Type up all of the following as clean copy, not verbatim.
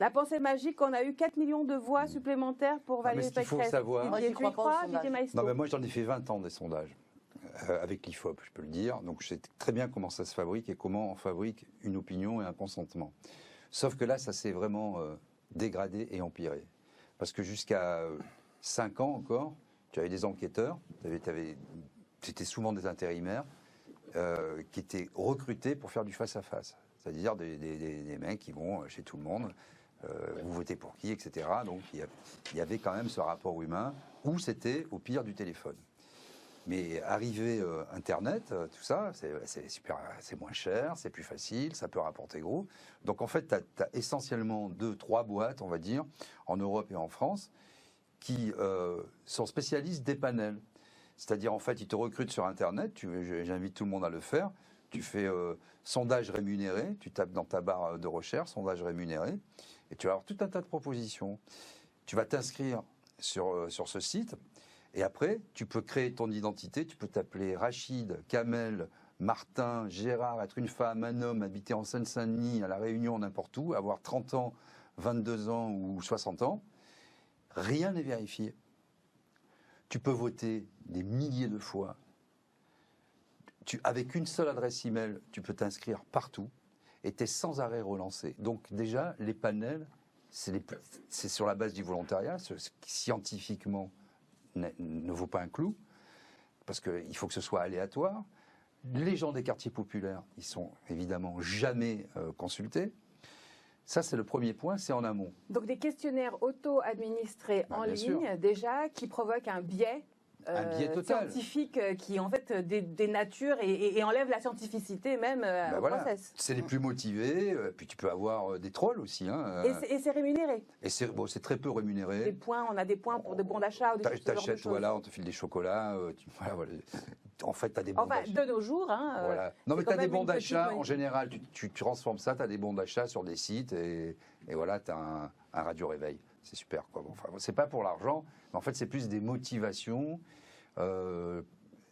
La pensée magique, on a eu 4 millions de voix supplémentaires pour Valérie Pécresse. Mais ce qu'il faut savoir... Didier, tu y crois, Didier Maistre? Non, mais moi j'en ai fait 20 ans des sondages, avec l'IFOP, je peux le dire. Donc je sais très bien comment ça se fabrique et comment on fabrique une opinion et un consentement. Sauf que là, ça s'est vraiment dégradé et empiré. Parce que jusqu'à 5 ans encore, tu avais des enquêteurs, c'était souvent des intérimaires, qui étaient recrutés pour faire du face-à-face. C'est-à-dire des mecs qui vont chez tout le monde, vous votez pour qui, etc. Donc il y avait quand même ce rapport humain, où c'était au pire du téléphone. Mais arrivé Internet, tout ça, c'est moins cher, c'est plus facile, ça peut rapporter gros. Donc en fait, tu as essentiellement 2-3 boîtes, on va dire, en Europe et en France, qui sont spécialistes des panels. C'est-à-dire, en fait, ils te recrutent sur Internet, j'invite tout le monde à le faire, tu fais sondage rémunéré, tu tapes dans ta barre de recherche, sondage rémunéré, et tu vas avoir tout un tas de propositions. Tu vas t'inscrire sur ce site, et après, tu peux créer ton identité, tu peux t'appeler Rachid, Kamel, Martin, Gérard, être une femme, un homme, habiter en Seine-Saint-Denis, à La Réunion, n'importe où, avoir 30 ans, 22 ans ou 60 ans. Rien n'est vérifié. Tu peux voter des milliers de fois. Avec une seule adresse email, tu peux t'inscrire partout et tu es sans arrêt relancé. Donc déjà, les panels, c'est sur la base du volontariat, ce qui scientifiquement ne vaut pas un clou, parce qu'il faut que ce soit aléatoire. Les gens des quartiers populaires, ils sont évidemment jamais consultés. Ça, c'est le premier point, c'est en amont. Donc des questionnaires auto-administrés en ligne, déjà, qui provoquent un biais scientifique qui, en fait, dénature et enlève la scientificité même au process. C'est les plus motivés, puis tu peux avoir des trolls aussi. Hein, et c'est rémunéré. Et c'est très peu rémunéré. Des points, on a des points pour des bons d'achat ou des choses. T'achètes, voilà, on te file des chocolats. Voilà. En fait, tu as des bons d'achat. De nos jours. Hein, voilà. Non, mais tu as des bons d'achat, en général, tu transformes ça, tu as des bons d'achat sur des sites, et voilà, tu as un radio-réveil. C'est super, quoi. Bon, enfin, c'est pas pour l'argent, mais en fait, c'est plus des motivations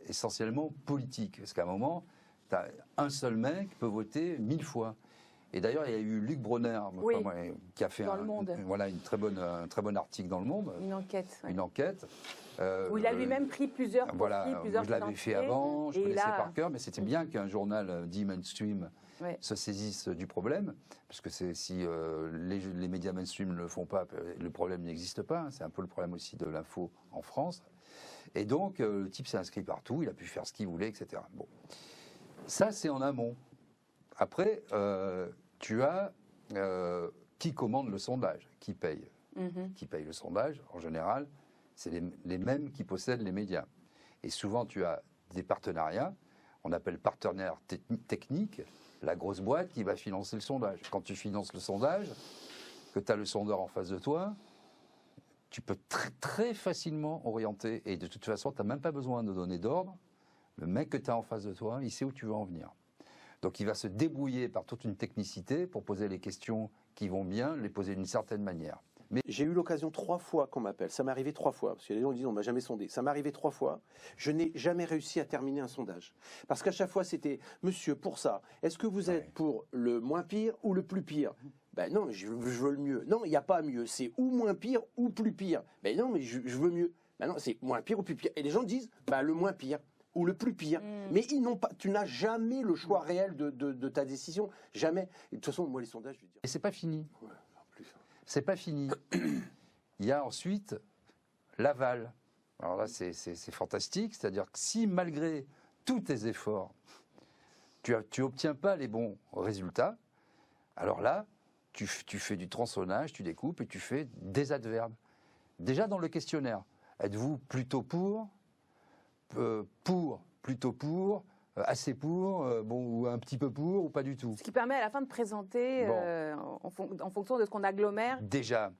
essentiellement politiques. Parce qu'à un moment, tu as un seul mec qui peut voter 1000 fois. Et d'ailleurs, il y a eu Luc Bronner qui a fait un très bon article dans Le Monde. Une enquête. Une enquête. Où il a lui-même pris plusieurs profils, plusieurs je l'avais fait avant, je connaissais par cœur, mais c'était bien qu'un journal dit mainstream se saisisse du problème, parce que si les médias mainstream ne le font pas, le problème n'existe pas. Hein, c'est un peu le problème aussi de l'info en France. Et donc, le type s'est inscrit partout, il a pu faire ce qu'il voulait, etc. Bon. Ça, c'est en amont. Après, tu as qui commande le sondage, qui paye. Qui paye le sondage, en général, c'est les mêmes qui possèdent les médias. Et souvent, tu as des partenariats, on appelle partenaires techniques, la grosse boîte qui va financer le sondage. Quand tu finances le sondage, que tu as le sondeur en face de toi, tu peux très, très facilement orienter. Et de toute façon, tu n'as même pas besoin de donner d'ordre. Le mec que tu as en face de toi, il sait où tu veux en venir. Donc il va se débrouiller par toute une technicité pour poser les questions qui vont bien, les poser d'une certaine manière. Mais j'ai eu l'occasion 3 fois qu'on m'appelle. Ça m'est arrivé 3 fois. Parce que les gens disent on m'a jamais sondé. Ça m'est arrivé 3 fois. Je n'ai jamais réussi à terminer un sondage. Parce qu'à chaque fois c'était monsieur, pour ça, est-ce que vous êtes pour le moins pire ou le plus pire? Ben non, je veux le mieux. Non, il n'y a pas mieux. C'est ou moins pire ou plus pire. Ben non, mais je veux mieux. Ben non, c'est moins pire ou plus pire. Et les gens disent le moins pire ou le plus pire. Mais ils n'ont pas. Tu n'as jamais le choix réel de ta décision. Jamais. Et de toute façon, moi les sondages, je veux dire. Et c'est pas fini. Ouais, en plus. C'est pas fini. Il y a ensuite l'aval. Alors là, c'est fantastique. C'est-à-dire que si, malgré tous tes efforts, tu n'obtiens pas les bons résultats, alors là, tu fais du tronçonnage, tu découpes et tu fais des adverbes. Déjà dans le questionnaire, êtes-vous plutôt pour, plutôt pour, assez pour, ou un petit peu pour, ou pas du tout. Ce qui permet à la fin de présenter en fonction de ce qu'on agglomère. Déjà.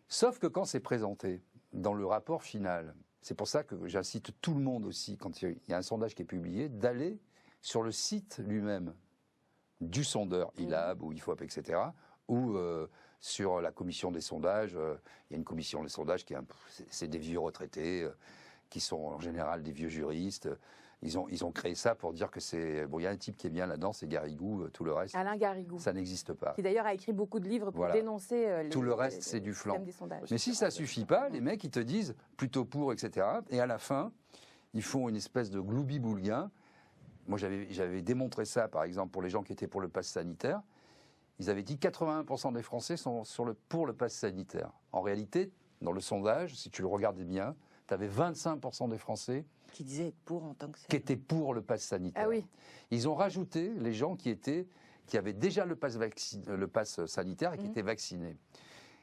Sauf que quand c'est présenté dans le rapport final, c'est pour ça que j'incite tout le monde aussi, quand il y a un sondage qui est publié, d'aller sur le site lui-même du sondeur ILAB ou IFOP, etc., ou sur la commission des sondages. Il y a une commission des sondages c'est des vieux retraités qui sont en général des vieux juristes. Ils ont créé ça pour dire que c'est... Bon, il y a un type qui est bien là-dedans, c'est Garrigou, tout le reste... Alain Garrigou. Ça n'existe pas. Qui d'ailleurs a écrit beaucoup de livres pour dénoncer tout le reste, c'est du flan. Mais si ça suffit pas, les mecs, ils te disent plutôt pour, etc. Et à la fin, ils font une espèce de gloubi-boulga. Moi, j'avais démontré ça, par exemple, pour les gens qui étaient pour le pass sanitaire. Ils avaient dit 81% des Français sont pour le pass sanitaire. En réalité, dans le sondage, si tu le regardais bien, tu avais 25% des Français qui disaient être pour en tant que qui étaient pour le pass sanitaire. Ah oui. Ils ont rajouté les gens qui avaient déjà le pass sanitaire et qui étaient vaccinés.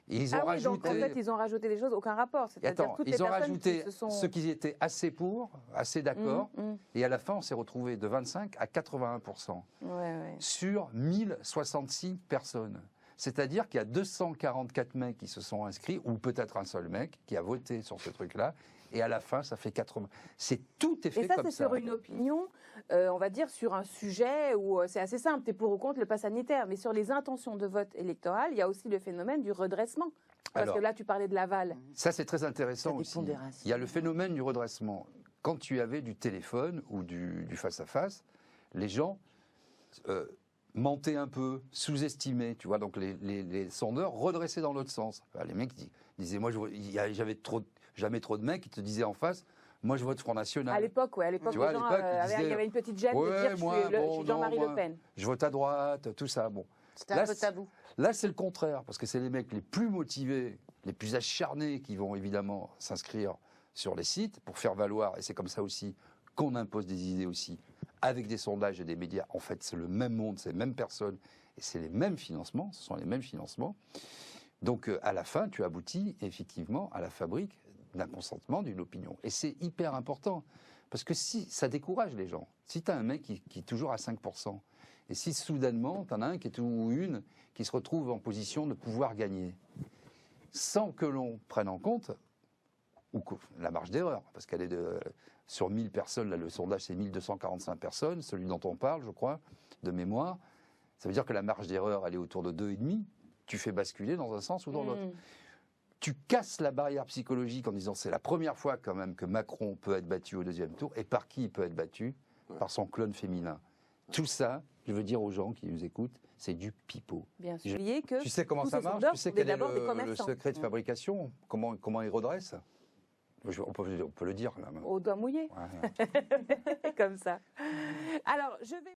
Et ils ont rajouté, donc en fait, ils ont rajouté des choses, aucun rapport. Attends, ils ont rajouté ceux qui étaient assez pour, assez d'accord, et à la fin, on s'est retrouvé de 25 à 81% sur 1066 personnes. C'est-à-dire qu'il y a 244 mecs qui se sont inscrits, ou peut-être un seul mec qui a voté sur ce truc-là, et à la fin, ça fait 80. Tout est fait comme ça. Et ça, c'est sur une opinion, on va dire, sur un sujet où c'est assez simple, tu es pour ou contre le pass sanitaire. Mais sur les intentions de vote électoral, il y a aussi le phénomène du redressement. Parce que là, tu parlais de l'aval. Ça, c'est très intéressant aussi. Il y a le phénomène du redressement. Quand tu avais du téléphone ou du face-à-face, les gens mentaient un peu, sous-estimaient, tu vois. Donc, les sondeurs redressaient dans l'autre sens. Enfin, les mecs disaient, moi, j'avais jamais trop de mecs qui te disaient en face, moi je vote Front National. À l'époque, les gens, il y avait une petite gêne de dire je suis Jean-Marie Le Pen. Je vote à droite, tout ça. Bon. C'était un peu tabou. Là, c'est le contraire, parce que c'est les mecs les plus motivés, les plus acharnés qui vont évidemment s'inscrire sur les sites pour faire valoir, et c'est comme ça aussi qu'on impose des idées aussi, avec des sondages et des médias. En fait, c'est le même monde, c'est les mêmes personnes, et c'est les mêmes financements, ce sont les mêmes financements. Donc, à la fin, tu aboutis effectivement à la fabrique d'un consentement, d'une opinion. Et c'est hyper important, parce que si ça décourage les gens, si tu as un mec qui est toujours à 5%, et si soudainement, tu en as un ou une qui se retrouve en position de pouvoir gagner, sans que l'on prenne en compte la marge d'erreur, parce qu'elle est sur 1000 personnes, là le sondage c'est 1245 personnes, celui dont on parle, je crois, de mémoire, ça veut dire que la marge d'erreur, elle est autour de 2,5, tu fais basculer dans un sens ou dans l'autre. Tu casses la barrière psychologique en disant c'est la première fois quand même que Macron peut être battu au deuxième tour. Et par qui il peut être battu? Par son clone féminin. Tout ça, je veux dire aux gens qui nous écoutent, c'est du pipeau. Bien sûr. Tu sais comment ça marche? Tu sais quel est le secret de fabrication? Comment ils redressent? On peut le dire là. Au doigt mouillé. Comme ça. Alors, je vais...